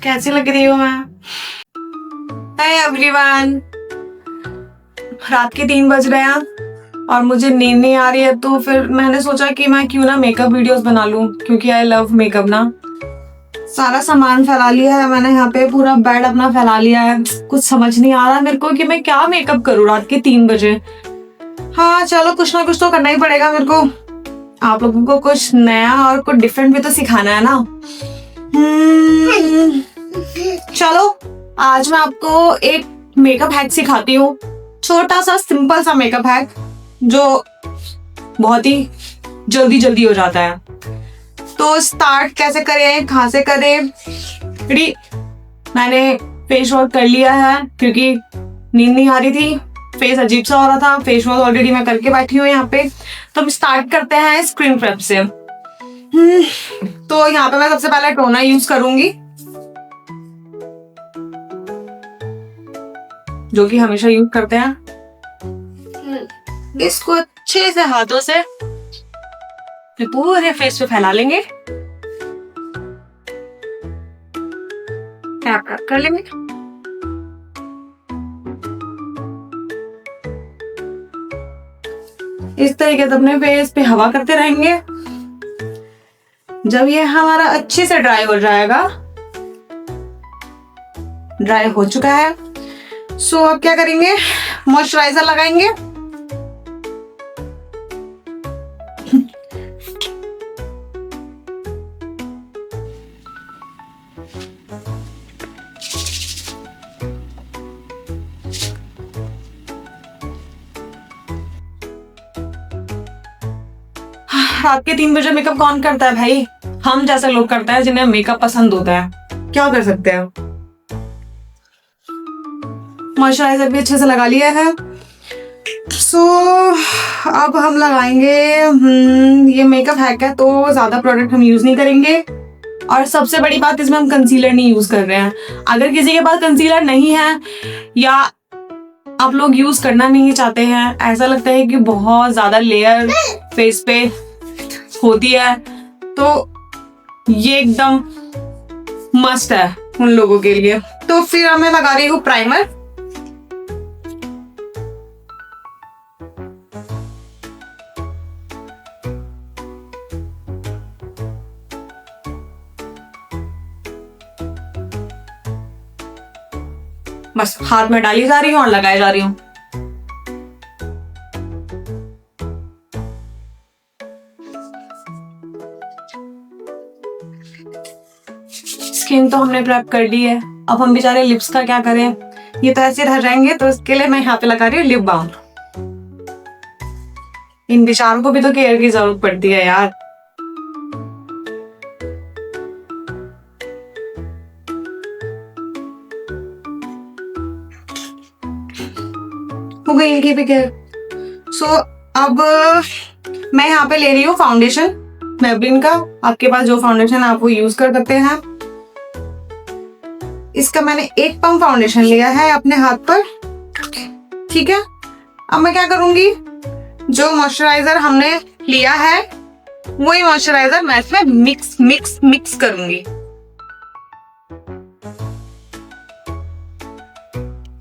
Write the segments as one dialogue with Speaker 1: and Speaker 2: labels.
Speaker 1: कैसी लग रही हूँ मैं? हाय एवरीवन, रात के 3 बज रहे हैं और मुझे नींद नहीं आ रही है, तो फिर मैंने सोचा कि मैं क्यों ना मेकअप वीडियोस बना लूं, क्योंकि आई लव मेकअप ना। सारा सामान फैला लिया है मैंने, यहाँ पे पूरा बेड अपना फैला लिया है। कुछ समझ नहीं आ रहा मेरे को कि मैं क्या मेकअप करूँ रात के 3 बजे। हाँ चलो, कुछ ना कुछ तो करना ही पड़ेगा मेरे को। आप लोगों को कुछ नया और कुछ डिफरेंट भी तो सिखाना है ना। चलो आज मैं आपको एक मेकअप हैक सिखाती हूँ, छोटा सा सिंपल सा मेकअप हैक जो बहुत ही जल्दी जल्दी हो जाता है। तो स्टार्ट कैसे करें, कहाँ से करें। मैंने फेस वॉश कर लिया है क्योंकि नींद नहीं आ रही थी, फेस अजीब सा हो रहा था। फेस वॉश ऑलरेडी मैं करके बैठी हूँ यहाँ पे। तो हम स्टार्ट करते हैं स्क्रीन प्रेप से। तो यहाँ पे मैं सबसे पहले टोनर यूज करूंगी, जो कि हमेशा यूज करते हैं। इसको अच्छे से हाथों से पूरे फेस पे फैला लेंगे, टैप टैप कर लेंगे। इस तरीके से अपने फेस पे हवा करते रहेंगे। जब ये हमारा अच्छे से ड्राई हो जाएगा, ड्राई हो चुका है, सो अब क्या करेंगे, मॉइस्चराइजर लगाएंगे। रात के 3 बजे मेकअप कौन करता है भाई? हम जैसे लोग करते हैं जिन्हें मेकअप पसंद होता है। क्या कर सकते हैं। मॉइस्चराइजर भी अच्छे से लगा लिया है। सो अब हम लगाएंगे, ये मेकअप हैक है तो ज्यादा प्रोडक्ट हम यूज नहीं करेंगे। और सबसे बड़ी बात, इसमें हम कंसीलर नहीं यूज कर रहे हैं। अगर किसी के पास कंसीलर नहीं है या आप लोग यूज करना नहीं चाहते हैं, ऐसा लगता है कि बहुत ज्यादा लेयर फेस पे होती है, तो ये एकदम मस्ट है उन लोगों के लिए। तो फिर मैं लगा रही हूँ प्राइमर। बस हाथ में डाली जा रही हूँ और लगाए जा रही हूँ। स्किन तो हमने प्रेप कर ली है, अब हम बेचारे लिप्स का क्या करें। ये तो ऐसे रह जाएंगे, तो इसके लिए मैं यहाँ पे लगा रही हूँ लिप बाम। इन बेचारों को भी तो केयर की जरूरत पड़ती है यार। हो गई इनकी भी केयर। सो अब मैं यहाँ पे ले रही हूँ फाउंडेशन मेबलिन का। आपके पास जो फाउंडेशन आप वो यूज कर सकते हैं। इसका मैंने 1 पम्प फाउंडेशन लिया है अपने हाथ पर, ठीक है। अब मैं क्या करूंगी, जो मॉइस्चराइजर हमने लिया है वही मॉइस्चराइजर मैं इसमें मिक्स मिक्स मिक्स करूंगी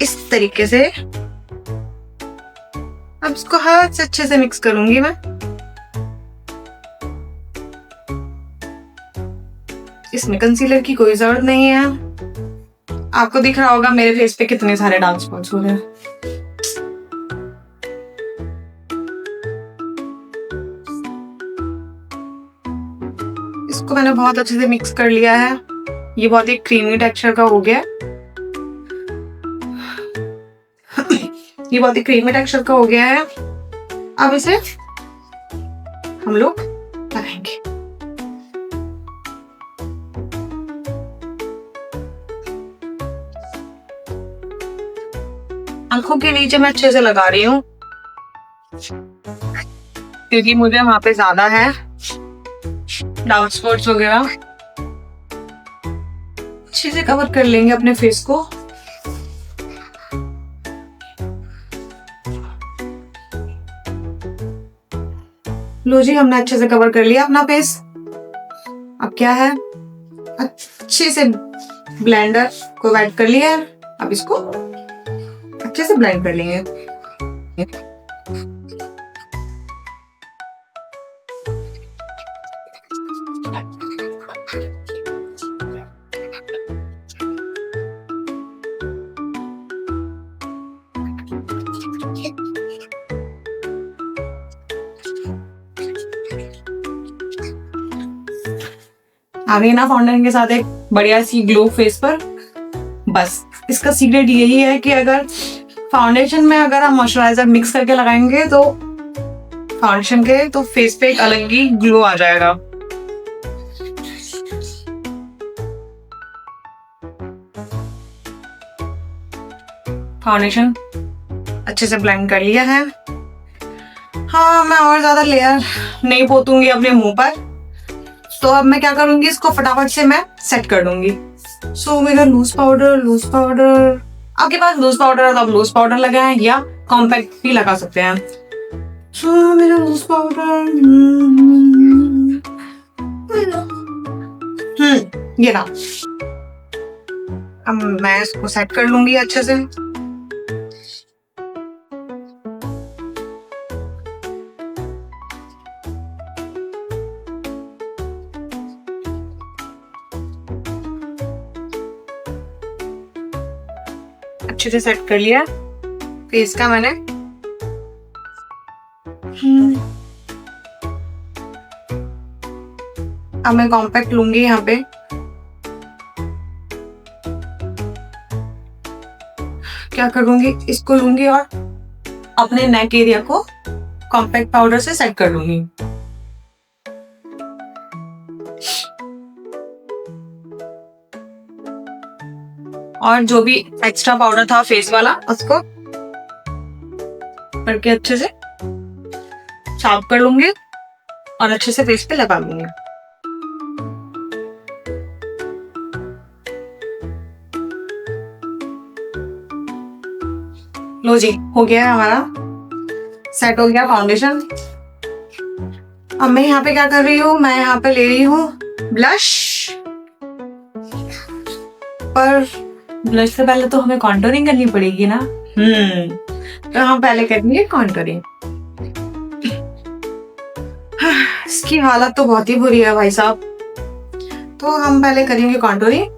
Speaker 1: इस तरीके से। अब इसको हाथ से अच्छे से मिक्स करूंगी मैं। इसमें कंसीलर की कोई जरूरत नहीं है। आपको दिख रहा होगा मेरे फेस पे कितने सारे डार्क स्पॉट्स हो रहे हैं। इसको मैंने बहुत अच्छे से मिक्स कर लिया है। ये बहुत ही क्रीमी टेक्सचर का हो गया। ये बहुत ही क्रीमी टेक्सचर का हो गया है। अब इसे हम लोग लगाएंगे। आंखों के नीचे मैं अच्छे से लगा रही हूँ क्योंकि मुझे वहां पे ज्यादा है डार्क स्पॉट्स वगैरह। अच्छे से कवर कर लेंगे अपने फेस को। लो जी, हमने अच्छे से कवर कर लिया अपना फेस। अब क्या है, अच्छे से ब्लेंडर को ऐड कर लिया है, अब इसको अच्छे से ब्लेंड कर लेंगे। आ गई ना फाउंडेशन के साथ एक बढ़िया सी ग्लो फेस पर। बस इसका सीक्रेट यही है कि अगर फाउंडेशन में अगर हम मॉइस्चराइजर मिक्स करके लगाएंगे तो फाउंडेशन के तो फेस पे एक अलग ही ग्लो आ जाएगा। फाउंडेशन अच्छे से ब्लेंड कर लिया है। हाँ, मैं और ज्यादा लेयर नहीं पोतूंगी अपने मुंह पर, तो अब मैं क्या करूंगी, इसको फटाफट से मैं सेट कर दूंगी। सो मेरा लूज पाउडर, आपके पास लूज पाउडर है तो आप लूज पाउडर लगाएं या कॉम्पैक्ट भी लगा सकते हैं। सो मेरा लूज पाउडर ये रहा। अब मैं इसको सेट कर लूंगी अच्छे से। अच्छे से सेट कर लिया फेस का मैंने। अब मैं कॉम्पैक्ट लूंगी यहाँ पे। क्या करूंगी, इसको लूंगी और अपने नेक एरिया को कॉम्पैक्ट पाउडर से सेट कर लूंगी। और जो भी एक्स्ट्रा पाउडर था फेस वाला उसको करके अच्छे से साफ कर लूंगी और अच्छे से फेस पे लगा लूंगी। लो जी, हो गया है हमारा, सेट हो गया फाउंडेशन। अब मैं यहाँ पे क्या कर रही हूँ, मैं यहाँ पे ले रही हूँ ब्लश। पर ब्लश से पहले तो हमें कॉन्टूरिंग करनी पड़ेगी ना। तो हम पहले करेंगे कॉन्टूरिंग। इसकी हालत तो बहुत ही बुरी है भाई साहब, तो हम पहले करेंगे कॉन्टूरिंग।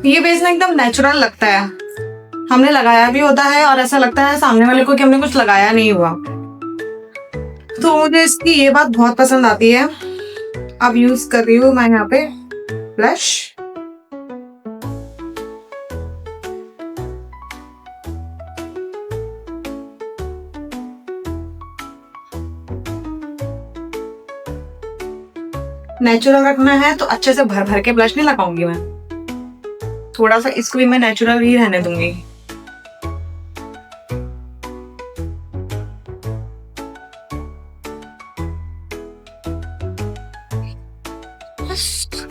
Speaker 1: ये बेस ना एकदम नेचुरल लगता है, हमने लगाया भी होता है और ऐसा लगता है सामने वाले को कि हमने कुछ लगाया नहीं हुआ। तो मुझे इसकी ये बात बहुत पसंद आती है। अब यूज कर रही हूँ मैं यहाँ पे ब्लश। नेचुरल रखना है तो अच्छे से भर भर के ब्लश नहीं लगाऊंगी मैं, थोड़ा सा इसको भी मैं नेचुरल ही रहने दूंगी।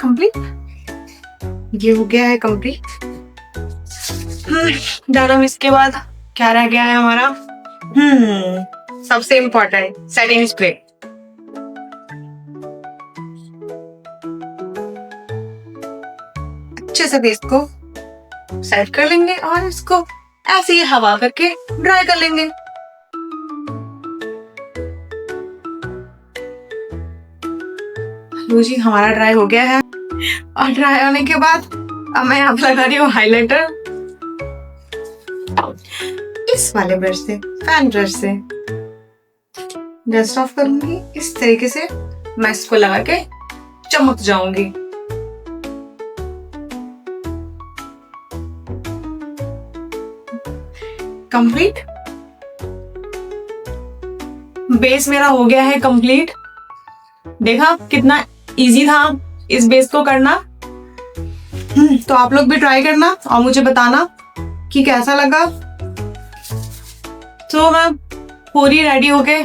Speaker 1: कंप्लीट, ये हो गया है कंप्लीट। अब इसके बाद क्या रह गया है हमारा, सबसे इम्पोर्टेंट सेटिंग स्प्रे। अच्छे से फेस को सेट कर लेंगे और इसको ऐसे ही हवा करके ड्राई कर लेंगे। लो जी, हमारा ड्राई हो गया है। और ड्राई होने के बाद अब मैं यहाँ पे लगा रही हूँ हाइलाइटर। इस वाले ब्रश से, फैन ब्रश से डस्ट ऑफ करूंगी। इस तरीके से मैं इसको लगा के चमक जाऊंगी। कंप्लीट, बेस मेरा हो गया है कंप्लीट। देखा कितना इजी था इस बेस को करना। तो आप लोग भी ट्राई करना और मुझे बताना कि कैसा लगा। तो मैं पूरी रेडी होके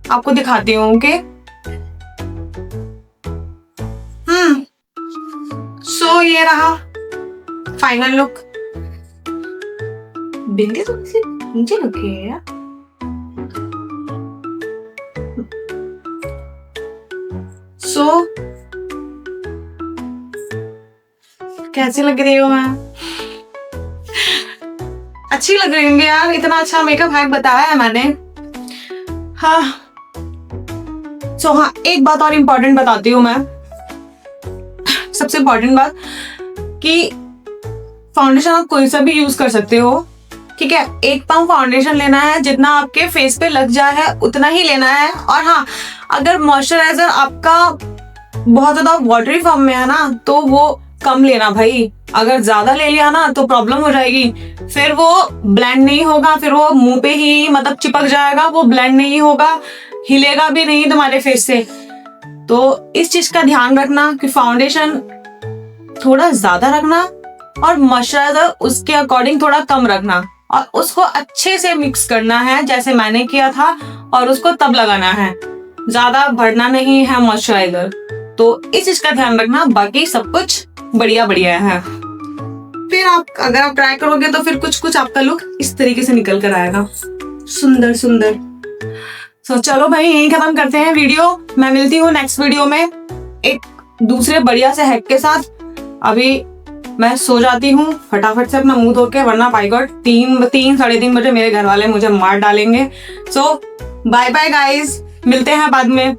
Speaker 1: आपको दिखाती हूँ। ओके, सो ये रहा फाइनल लुक। बिंदी तो किसी नीचे रखी है यार। सो कैसी लग रही हूँ मैं? अच्छी लग रही होंगी यार, इतना अच्छा मेकअप हैक बताया है मैंने। हाँ, हाँ, एक बात और इम्पोर्टेंट बताती हूँ मैं। सबसे इम्पोर्टेंट बात कि फाउंडेशन आप कोई सा भी यूज कर सकते हो, ठीक है। 1 पाउंड फाउंडेशन लेना है, जितना आपके फेस पे लग जाए है उतना ही लेना है। और हाँ, अगर मॉइस्चराइजर आपका बहुत ज्यादा वाटरी फॉर्म में है ना, तो वो कम लेना भाई। अगर ज्यादा ले लिया ना तो प्रॉब्लम हो जाएगी, फिर वो ब्लेंड नहीं होगा, फिर वो मुंह पे ही मतलब चिपक जाएगा, वो ब्लेंड नहीं होगा, हिलेगा भी नहीं तुम्हारे फेस से। तो इस चीज का ध्यान रखना कि फाउंडेशन थोड़ा ज्यादा रखना और मॉइस्चराइजर उसके अकॉर्डिंग थोड़ा कम रखना, और उसको अच्छे से मिक्स करना है जैसे मैंने किया था, और उसको तब लगाना है। ज्यादा भरना नहीं है मॉइस्चराइजर, तो इस चीज का ध्यान रखना। बाकी सब कुछ बढ़िया बढ़िया है। फिर अगर आप ट्राई करोगे तो फिर कुछ आपका लुक इस तरीके से निकल कर आएगा, सुंदर सुंदर। तो चलो भाई, यही खत्म करते हैं वीडियो। मैं मिलती हूँ नेक्स्ट वीडियो में एक दूसरे बढ़िया से हैक के साथ। अभी मैं सो जाती हूँ फटाफट से अपना मुंह धो के, वरना बाय गॉड 3-3:30 बजे मेरे घर वाले मुझे मार डालेंगे। सो बाय बाय गाइस, मिलते हैं बाद में।